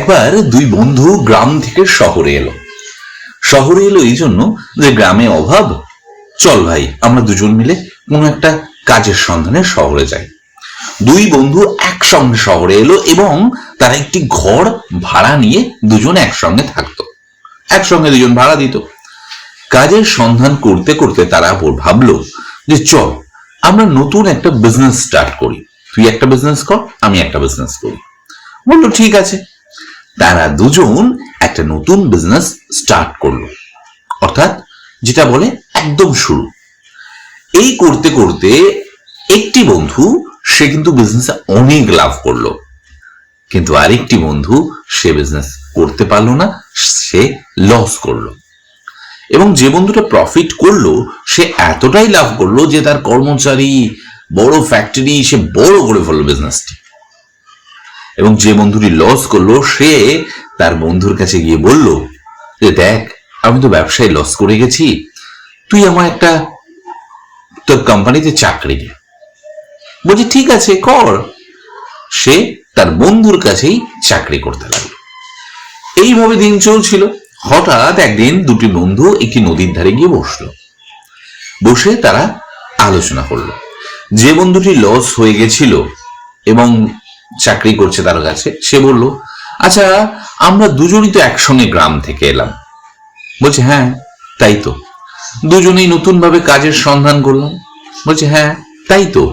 একবার দুই বন্ধু গ্রাম থেকে শহরে এলো। এই জন্য যে গ্রামে অভাব, চল ভাই আমরা দুজন মিলে কোনো একটা কাজের সন্ধানে শহরে যাই। দুই বন্ধু একসঙ্গে শহরে এলো এবং তারা একটি ঘর ভাড়া নিয়ে দুজন একসঙ্গে থাকতো, একসঙ্গে দুজন ভাড়া দিত। কাজের সন্ধান করতে করতে তারা ভাবলো যে চল আমরা নতুন একটা বিজনেস স্টার্ট করি, তুই একটা বিজনেস কর, আমি একটা বিজনেস করি। বললো ঠিক আছে। তারা দুজন একটা নতুন বিজনেস স্টার্ট করলো, অর্থাৎ যেটা বলে একদম শুরু। এই করতে করতে একটি বন্ধু সে কিন্তু বিজনেসে অনেক লাভ করলো, কিন্তু আরেকটি বন্ধু সে বিজনেস করতে পারলো না, সে লস করলো। এবং যে বন্ধুটা প্রফিট করলো সে এতটাই লাভ করলো যে তার কর্মচারী, বড় ফ্যাক্টরি, সে বড় করে ফেললো বিজনেসটি। এবং যে বন্ধুটি লস করলো সে তার বন্ধুর কাছে গিয়ে বলল যে দেখ আমি তো ব্যবসায় লস করে গেছি, তুই আমার একটা তোর কোম্পানিতে চাকরি দে। বলছি ঠিক আছে কর। সে তার বন্ধুর কাছেই চাকরি করতে লাগলো। এইভাবে দিন চলছিল। হঠাৎ একদিন দুটি বন্ধু একটি নদীর ধারে গিয়ে বসলো। বসে তারা আলোচনা করলো। যে বন্ধুটি লস হয়ে গেছিল এবং চাকরি করছে তার কাছে, সে বলল আচ্ছা আমরা দুজনই তো একসঙ্গে গ্রাম থেকে এলাম। বলছে হ্যাঁ তাই তো। দুজনেই নতুন ভাবে কাজের সন্ধান করলাম। বলছে হ্যাঁ তাই তো।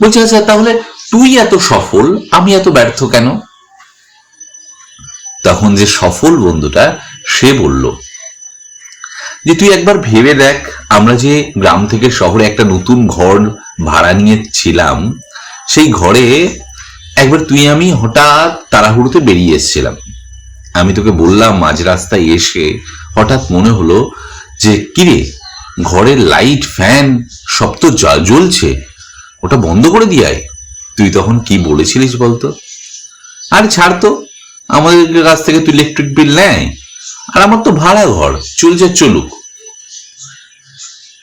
বলছে আচ্ছা তাহলে তুই এত সফল, আমি এত ব্যর্থ কেন? তখন যে সফল বন্ধুটা সে বলল যে তুই একবার ভেবে দেখ, আমরা যে গ্রাম থেকে শহরে একটা নতুন ঘর ভাড়া নিয়েছিলাম, সেই ঘরে একবার তুই আমি হঠাৎ তাড়াহুড়োতে বেরিয়ে এসেছিলাম। আমি তোকে বললাম মাঝ রাস্তায় এসে হঠাৎ মনে হলো যে কিরে ঘরের লাইট ফ্যান সব তো জ্বলছে, ওটা বন্ধ করে দিয়ে আয়। তুই তখন কি বলেছিলিস বলতো? আরে ছাড় তো, আমাদের কাছ থেকে তুই ইলেকট্রিক বিল নেয়, আর আমার তো ভাড়া ঘর, চলছে চলুক।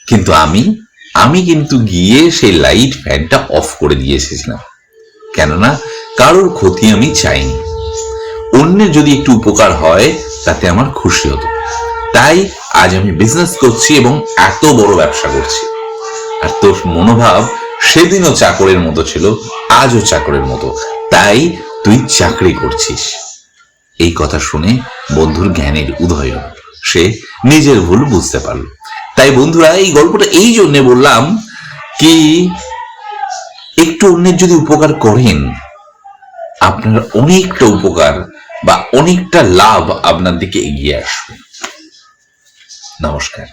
কিন্তু আমি কিন্তু গিয়ে সেই লাইট ফ্যানটা অফ করে দিয়ে এসেছিলাম, কেননা কারোর ক্ষতি আমি চাইনি। অন্যের যদি একটু উপকার হয় তাতে আমার খুশি হতো। তাই আজ আমি বিজনেস করছি এবং এত বড় ব্যবসা করছি। আর তোর মনোভাব সেদিনও চাকরের মতো ছিল, আজও চাকরের মতো, তাই তুই চাকরি করছিস। এই কথা শুনে বন্ধুর জ্ঞানের উদয় হল, সে নিজের ভুল বুঝতে পারল। তাই বন্ধুরা এই গল্পটা এই জন্য বললাম কি একটু অন্যের যদি উপকার করেন, আপনার অনেকটা উপকার বা অনেকটা লাভ আপনার দিকে এগিয়ে আসবে। নমস্কার।